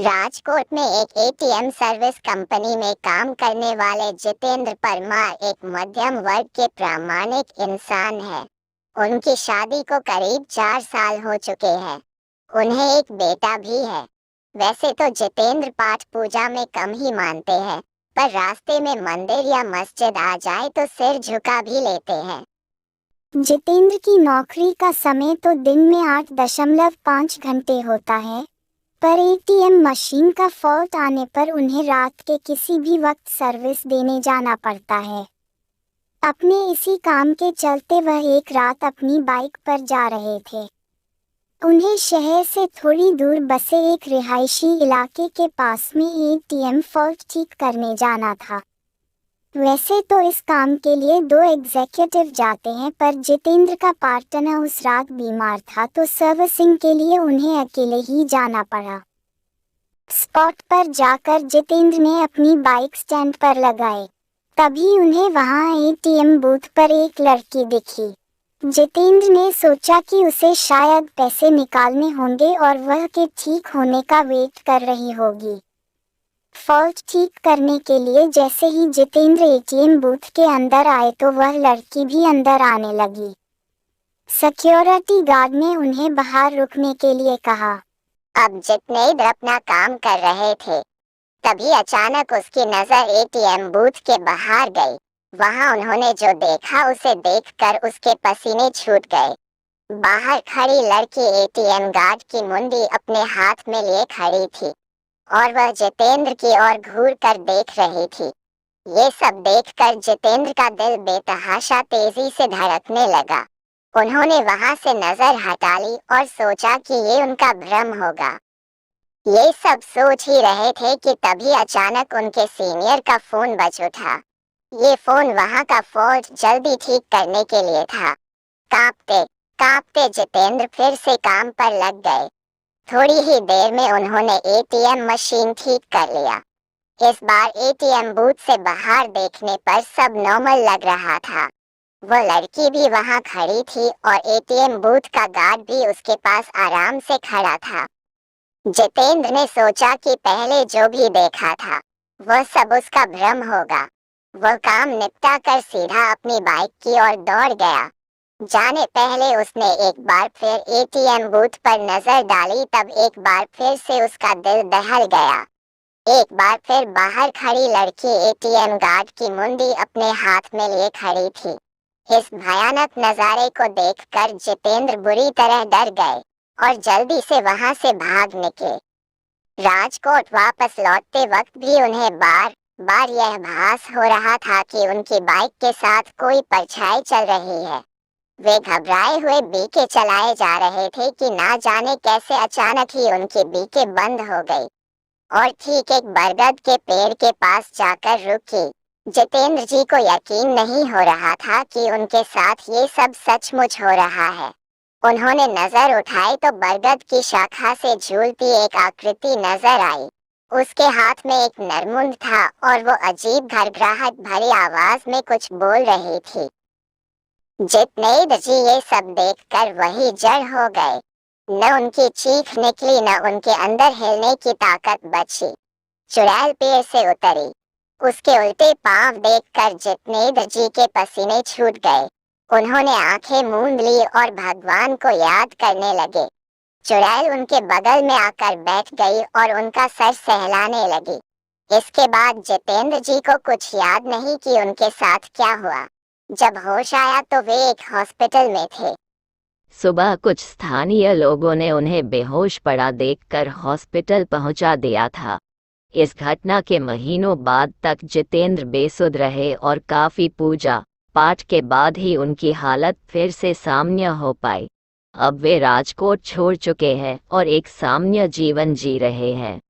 राजकोट में एक ATM service company में काम करने वाले जितेंद्र परमार एक मध्यम वर्ग के प्रामाणिक इंसान हैं। उनकी शादी को करीब 4 साल हो चुके हैं। उन्हें एक बेटा भी है। वैसे तो जितेंद्र पाठ पूजा में कम ही मानते हैं, पर रास्ते में मंदिर या मस्जिद आ जाए तो सिर झुका भी लेते हैं। जितेंद्र की नौकरी का समय तो दिन में 8.5 घंटे होता है, पर एटीएम मशीन का फॉल्ट आने पर उन्हें रात के किसी भी वक्त सर्विस देने जाना पड़ता है। अपने इसी काम के चलते वह एक रात अपनी बाइक पर जा रहे थे। उन्हें शहर से थोड़ी दूर बसे एक रिहायशी इलाके के पास में एटीएम फॉल्ट ठीक करने जाना था। वैसे तो इस काम के लिए 2 एग्जीक्यूटिव जाते हैं, पर जितेंद्र का पार्टनर उस रात बीमार था तो सर्विसिंग के लिए उन्हें अकेले ही जाना पड़ा। स्पॉट पर जाकर जितेंद्र ने अपनी बाइक स्टैंड पर लगाई। तभी उन्हें वहां एटीएम बूथ पर एक लड़की दिखी। जितेंद्र ने सोचा कि उसे शायद पैसे निकालने होंगे और वह के ठीक होने का वेट कर रही होगी। फॉल्ट ठीक करने के लिए जैसे ही जितेंद्र एटीएम बूथ के अंदर आए तो वह लड़की भी अंदर आने लगी। सिक्योरिटी गार्ड ने उन्हें बाहर रुकने के लिए कहा। अब जितेंद्र अपना काम कर रहे थे, तभी अचानक उसकी नजर एटीएम बूथ के बाहर गई। वहां उन्होंने जो देखा उसे देखकर उसके पसीने छूट गए। बाहर खड़ी लड़की एटीएम गार्ड की मुंडी अपने हाथ में लिए खड़ी थी और वह जितेंद्र की ओर घूर कर देख रही थी। ये सब देखकर जितेंद्र का दिल बेतहाशा तेजी से धड़कने लगा। उन्होंने वहां से नजर हटा ली और सोचा कि ये उनका भ्रम होगा। ये सब सोच ही रहे थे कि तभी अचानक उनके सीनियर का फोन बज उठा। ये फोन वहां का फॉल्ट जल्दी ठीक करने के लिए था। कांपते कांपते जितेंद्र फिर से काम पर लग गए। थोड़ी ही देर में उन्होंने एटीएम मशीन ठीक कर लिया। इस बार एटीएम बूथ से बाहर देखने पर सब नॉर्मल लग रहा था। वो लड़की भी वहां खड़ी थी और एटीएम बूथ का गार्ड भी उसके पास आराम से खड़ा था। जितेंद्र ने सोचा कि पहले जो भी देखा था वह सब उसका भ्रम होगा। वह काम निपटा कर सीधा अपनी बाइक की ओर दौड़ गया। जाने पहले उसने एक बार फिर एटीएम बूथ पर नजर डाली, तब एक बार फिर से उसका दिल दहल गया। एक बार फिर बाहर खड़ी लड़की एटीएम गार्ड की मुंडी अपने हाथ में लिए खड़ी थी। इस भयानक नजारे को देखकर जितेंद्र बुरी तरह डर गए और जल्दी से वहां से भाग निकले। राजकोट वापस लौटते वक्त भी उन्हें बार बार यह आभास हो रहा था कि उनकी बाइक के साथ कोई परछाई चल रही है। वे घबराए हुए बीके चलाए जा रहे थे कि ना जाने कैसे अचानक ही उनकी बीके बंद हो गई और ठीक एक बरगद के पेड़ के पास जाकर रुकी। जितेंद्र जी को यकीन नहीं हो रहा था कि उनके साथ ये सब सचमुच हो रहा है। उन्होंने नजर उठाई तो बरगद की शाखा से झूलती एक आकृति नजर आई। उसके हाथ में एक नरमुंड था और वो अजीब घरघराहट भरी आवाज में कुछ बोल रही थी। जितेंद्र जी ये सब देखकर वही जड़ हो गए। न उनकी चीख निकली, न उनके अंदर हिलने की ताकत बची। चुड़ैल पेड़ से उतरी। उसके उल्टे पांव देखकर जितेंद्र जी के पसीने छूट गए। उन्होंने आंखें मूंद ली और भगवान को याद करने लगे। चुड़ैल उनके बगल में आकर बैठ गई और उनका सर सहलाने लगी। इसके बाद जितेंद्र जी को कुछ याद नहीं कि उनके साथ क्या हुआ। जब होश आया तो वे एक हॉस्पिटल में थे। सुबह कुछ स्थानीय लोगों ने उन्हें बेहोश पड़ा देखकर हॉस्पिटल पहुंचा दिया था। इस घटना के महीनों बाद तक जितेंद्र बेसुध रहे और काफी पूजा पाठ के बाद ही उनकी हालत फिर से सामान्य हो पाई। अब वे राजकोट छोड़ चुके हैं और एक सामान्य जीवन जी रहे हैं।